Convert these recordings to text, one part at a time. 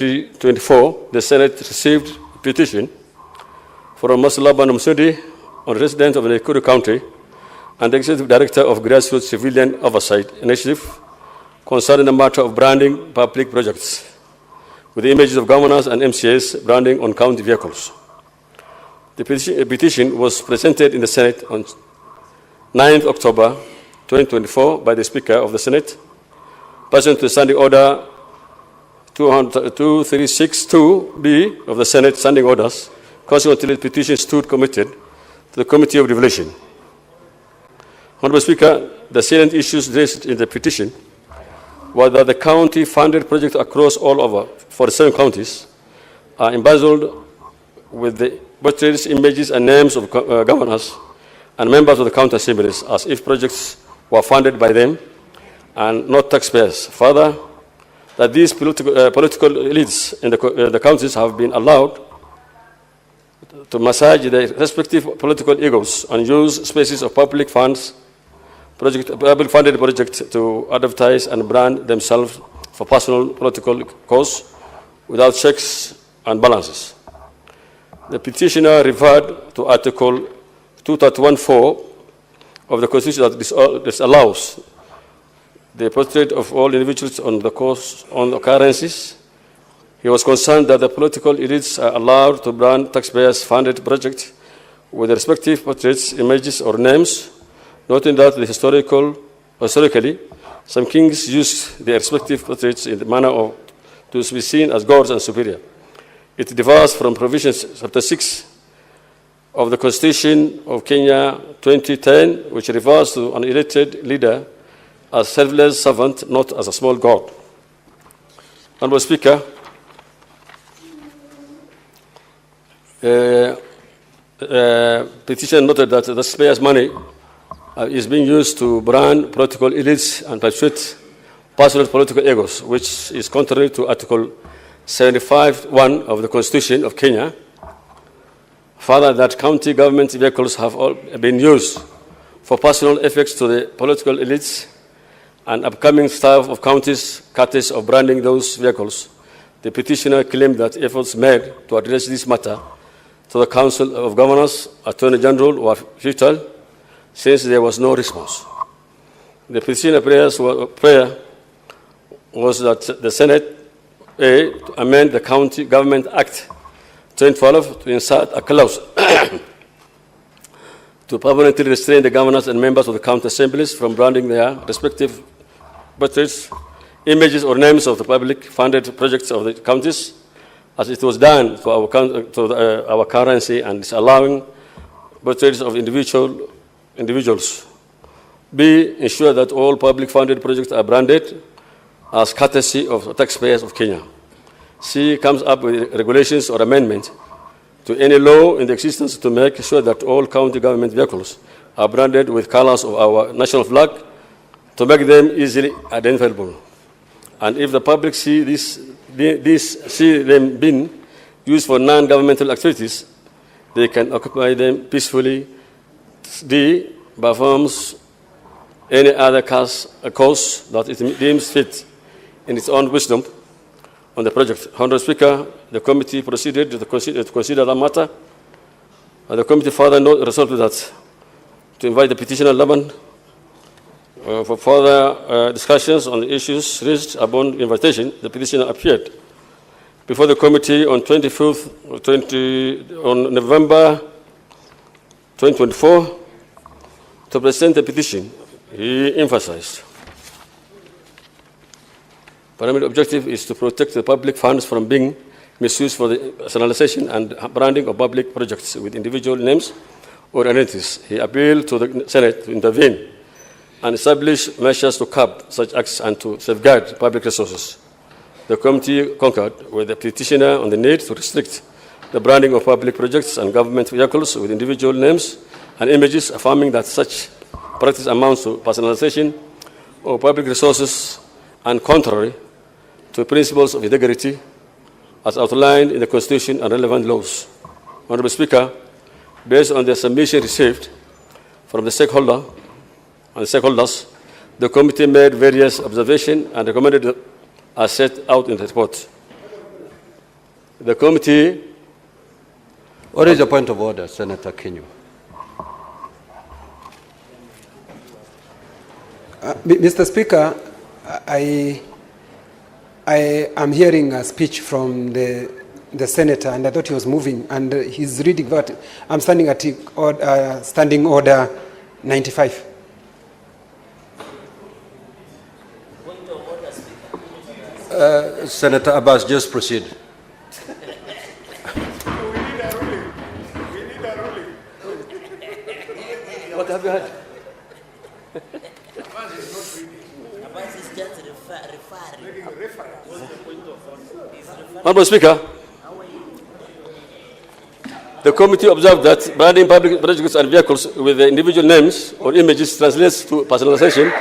2024, the Senate received a petition from Maslaba Namsudi, a resident of Nakuru County and the Executive Director of Grassroots Civilian Oversight Initiative, concerning the matter of branding public projects with the images of governors and MCAs branding on county vehicles. The petition was presented in the Senate on 9th October 2024 by the Speaker of the Senate, pursuant to Standing Order 2362B of the Senate Standing Orders. Consequently, the petition stood committed to the Committee of Devolution. Honorable Speaker, the salient issues raised in the petition were that the county-funded projects across all over 47 counties are embezzled with the portraits, images, and names of governors and members of the county assemblies, as if projects were funded by them and not taxpayers. Further, that these political elites in the counties have been allowed to massage their respective political egos and use spaces of public funded projects to advertise and brand themselves for personal political cause without checks and balances. The petitioner referred to Article 231(4) of the Constitution that disallows the portrait of all individuals on the currencies. He was concerned that the political elites are allowed to brand taxpayers-funded projects with the respective portraits, images, or names, noting that historically, some kings used their respective portraits in the manner to be seen as gods and superior. It differs from provisions chapter 6 of the Constitution of Kenya 2010, which refers to an elected leader as selfless servant, not as a small god. Honorable Speaker, petition noted that the taxpayers' money is being used to brand political elites and perpetuate personal political egos, which is contrary to Article 75(1) of the Constitution of Kenya. Further, that county government vehicles have all been used for personal effects to the political elites and upcoming staff of counties, courtesy of branding those vehicles. The petitioner claimed that efforts made to address this matter to the Council of Governors, Attorney General were futile, since there was no response. The petitioner prayer was that the Senate to amend the County Government Act 2012 to insert a clause to permanently restrain the governors and members of the county assemblies from branding their respective portraits, images, or names of the public-funded projects of the counties, as it was done to our currency, and disallowing portraits of individuals. B, ensure that all public-funded projects are branded as courtesy of the taxpayers of Kenya. C, comes up with regulations or amendment to any law in the existence to make sure that all county government vehicles are branded with colors of our national flag to make them easily identifiable. And if the public see them being used for non-governmental activities, they can occupy them peacefully. D, performs any other cause that it deems fit in its own wisdom on the project. Honorable Speaker, the committee proceeded to consider that matter. The committee further resolved that to invite the petitioner Laban for further discussions on the issues raised upon invitation. The petitioner appeared before the committee on November 2024 to present the petition. He emphasized the primary objective is to protect the public funds from being misused for the personalization and branding of public projects with individual names or identities. He appealed to the Senate to intervene and establish measures to curb such acts and to safeguard public resources. The committee concurred with the petitioner on the need to restrict the branding of public projects and government vehicles with individual names and images, affirming that such practice amounts to personalization of public resources and contrary to principles of integrity as outlined in the Constitution and relevant laws. Honorable Speaker, based on the submission received from the stakeholders, the committee made various observations and recommended as set out in the report. The committee... What is your point of order, Senator Kenyu? Mr. Speaker, I am hearing a speech from the senator, and I thought he was moving, and he's reading what I'm standing at standing order 95. Senator Abbas, just proceed. What have you had? Honourable Speaker, the committee observed that branding public projects and vehicles with the individual names or images translates to personalization,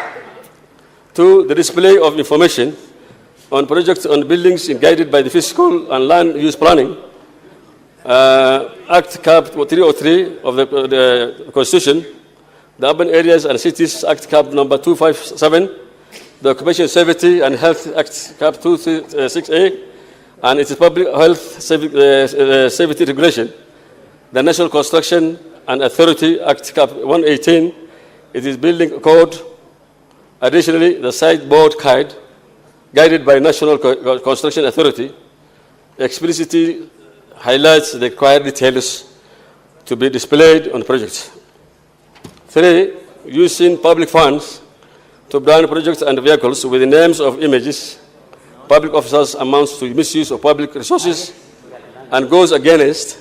to the display of information on projects and buildings guided by the Fiscal and Land Use Planning Act Cap 303 of the Constitution, the Urban Areas and Cities Act Cap number 257, the Occupational Safety and Health Act Cap 236A, and its Public Health Safety Regulation, the National Construction and Authority Act Cap 118, it is Building Code. Additionally, the Site Board Guide, guided by National Construction Authority, explicitly highlights the required details to be displayed on projects. 3. Using public funds to brand projects and vehicles with the names of images, public officers amounts to misuse of public resources and goes against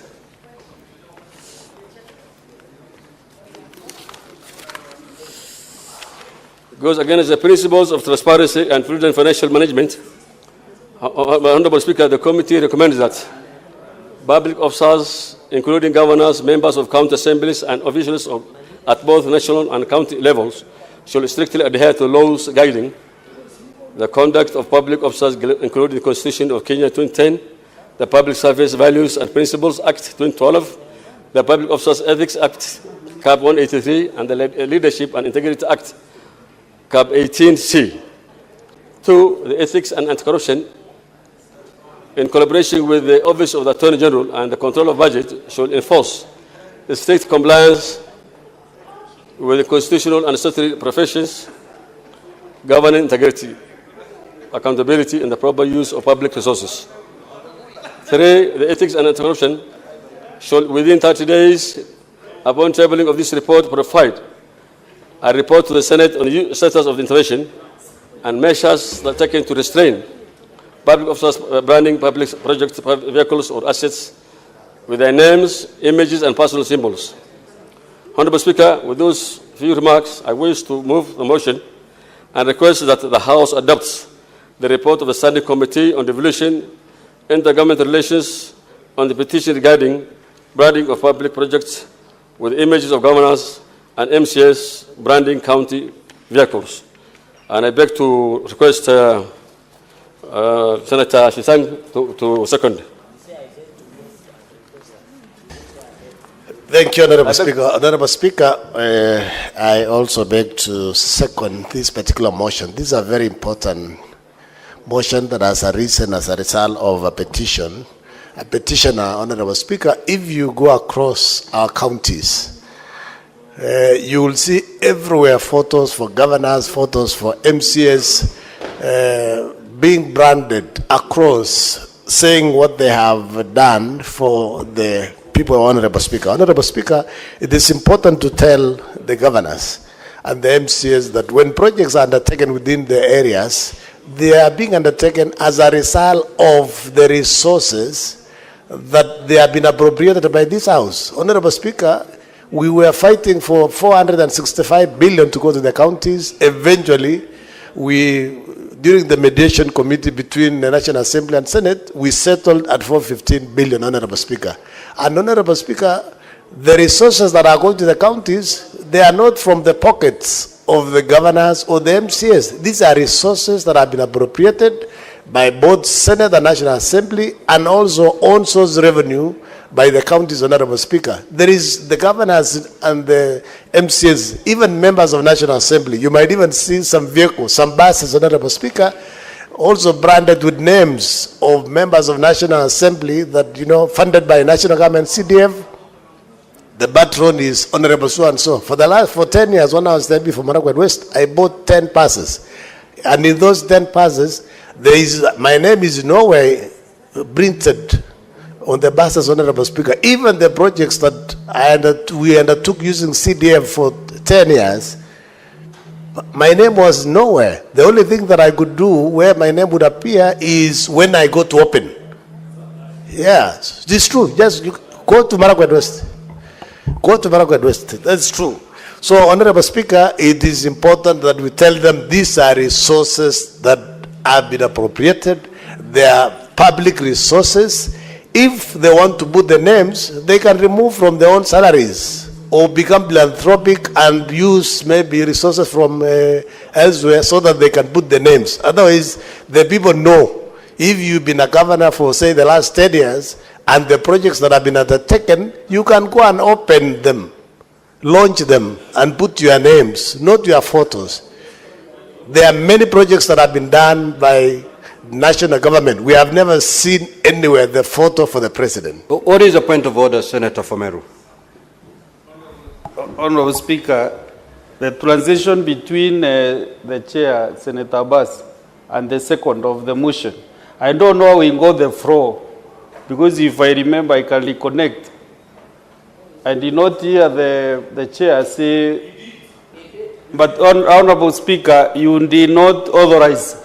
the principles of transparency and prudent financial management. Honourable Speaker, the committee recommends that public officers, including governors, members of county assemblies, and officials at both national and county levels, should strictly adhere to laws guiding the conduct of public officers, including the Constitution of Kenya 2010, the Public Service Values and Principles Act 2012, the Public Officers Ethics Act Cap 183, and the Leadership and Integrity Act Cap 18C. 2. The Ethics and Anti-Corruption, in collaboration with the Office of the Attorney General and the Control of Budget, should enforce the strict compliance with the constitutional and statutory professions governing integrity, accountability, and the proper use of public resources. 3. The Ethics and Anti-Corruption should, within 30 days upon tabling of this report, provide a report to the Senate on the status of the intervention and measures that are taken to restrain public officers branding public projects, vehicles, or assets with their names, images, and personal symbols. Honourable Speaker, with those few remarks, I wish to move the motion and request that the House adopts the report of the Standing Committee on Devolution, Intergovernmental Relations on the petition regarding branding of public projects with images of governors and MCS branding county vehicles. And I beg to request Senator Shisang to second. Thank you, Honourable Speaker. Honourable Speaker, I also beg to second this particular motion. This is a very important motion that has arisen as a result of a petition. A petitioner, Honourable Speaker, if you go across our counties, you will see everywhere photos for governors, photos for MCS being branded across, saying what they have done for the people. Honourable Speaker. Honourable Speaker, it is important to tell the governors and the MCS that when projects are undertaken within the areas, they are being undertaken as a result of the resources that they have been appropriated by this House. Honourable Speaker, we were fighting for 465 billion to go to the counties. Eventually, during the mediation committee between the National Assembly and Senate, we settled at 415 billion, Honourable Speaker. And Honourable Speaker, the resources that are going to the counties, they are not from the pockets of the governors or the MCS. These are resources that have been appropriated by both Senate and National Assembly, and also own source revenue by the counties, Honourable Speaker. There is the governors and the MCS, even members of National Assembly. You might even see some vehicles, some buses, Honourable Speaker, also branded with names of members of National Assembly that, funded by national government, CDF. The patron is Honorable so-and-so. For 10 years, when I was there before Marakwet West, I bought 10 passes. And in those 10 passes, my name is nowhere printed on the buses, Honorable Speaker. Even the projects that we undertook using CDF for 10 years, my name was nowhere. The only thing that I could do where my name would appear is when I go to open. Yeah, it's true. Just go to Marakwet West. Go to Marakwet West. That's true. So, Honorable Speaker, it is important that we tell them these are resources that have been appropriated. They are public resources. If they want to put the names, they can remove from their own salaries or become philanthropic and use maybe resources from elsewhere so that they can put the names. Otherwise, the people know if you've been a governor for, say, the last 10 years and the projects that have been undertaken, you can go and open them, launch them, and put your names, not your photos. There are many projects that have been done by national government. We have never seen anywhere the photo for the president. What is the point of order, Senator Fomeru? Honorable Speaker, the transition between the chair, Senator Abbas, and the second of the motion, I don't know how we got the floor, because if I remember, I can reconnect. I did not hear the chair say, but Honorable Speaker, you did not authorize.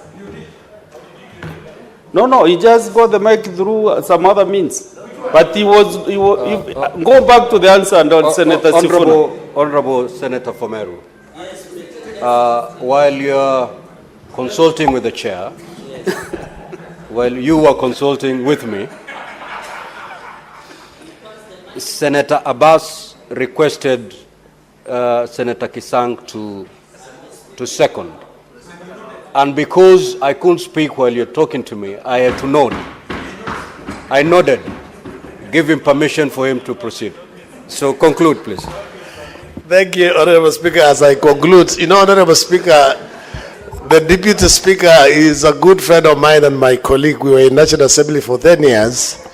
No, he just got the mic through some other means. But he was go back to the answer and on Senator Sifuna. Honorable Senator Fomeru, while you're consulting with the chair, while you were consulting with me, Senator Abbas requested Senator Kisang to second. And because I couldn't speak while you're talking to me, I had to nod. I nodded, give him permission for him to proceed. So conclude, please. Thank you, Honorable Speaker. As I conclude, Honorable Speaker, the Deputy Speaker is a good friend of mine and my colleague. We were in National Assembly for 10 years.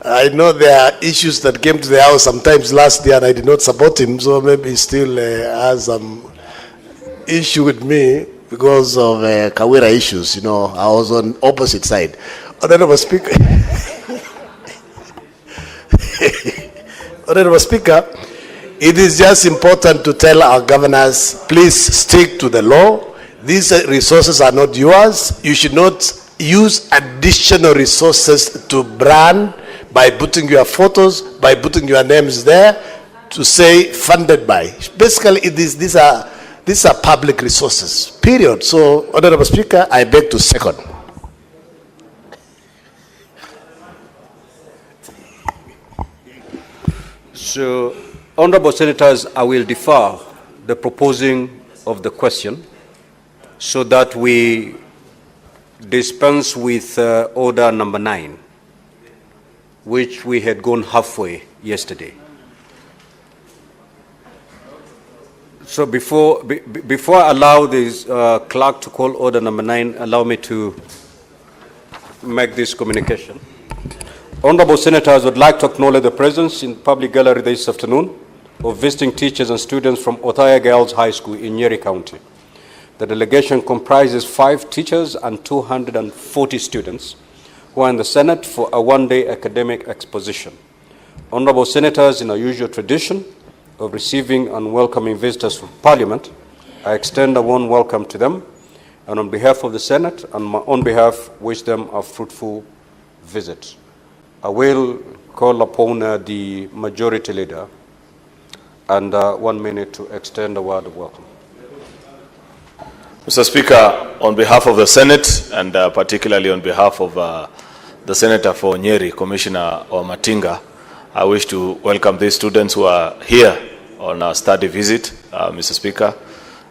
I know there are issues that came to the House sometimes last year and I did not support him, so maybe he still has some issue with me because of Kawira issues. I was on opposite side. Honorable Speaker, Honorable Speaker, it is just important to tell our governors, please stick to the law. These resources are not yours. You should not use additional resources to brand by putting your photos, by putting your names there to say funded by. Basically, these are public resources, period. So, Honorable Speaker, I beg to second. So, Honorable Senators, I will defer the proposing of the question so that we dispense with order number 9, which we had gone halfway yesterday. So before I allow this clerk to call order number 9, allow me to make this communication. Honorable Senators, would like to acknowledge the presence in public gallery this afternoon of visiting teachers and students from Othaya Girls High School in Nyeri County. The delegation comprises 5 teachers and 240 students who are in the Senate for a one-day academic exposition. Honorable Senators, in our usual tradition of receiving and welcoming visitors from Parliament, I extend a warm welcome to them, and on behalf of the Senate and my own behalf, wish them a fruitful visit. I will call upon the Majority Leader and 1 minute to extend a word of welcome. Mr. Speaker, on behalf of the Senate and particularly on behalf of the Senator for Nyeri, Commissioner Matinga, I wish to welcome these students who are here on a study visit, Mr. Speaker.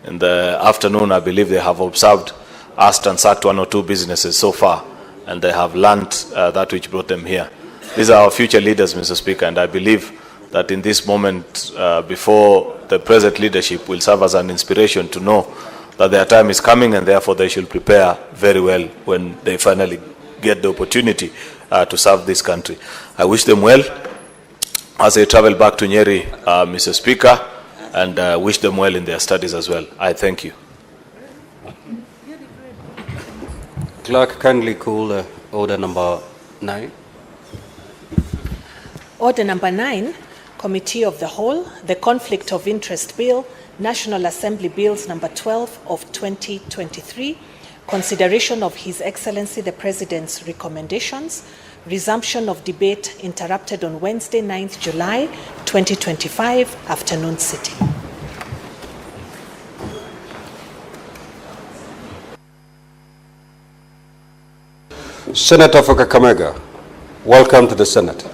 In the afternoon, I believe they have observed, asked and sat 1 or 2 businesses so far, and they have learned that which brought them here. These are our future leaders, Mr. Speaker, and I believe that in this moment, before the present leadership will serve as an inspiration to know that their time is coming, and therefore they should prepare very well when they finally get the opportunity to serve this country. I wish them well as they travel back to Nyeri, Mr. Speaker, and wish them well in their studies as well. I thank you. Clerk, kindly call order number 9. Order number 9, Committee of the Whole, the Conflict of Interest Bill, National Assembly Bills number 12 of 2023, consideration of His Excellency the President's recommendations, resumption of debate interrupted on Wednesday, 9th July 2025, afternoon sitting. Senator for Kakamega, welcome to the Senate.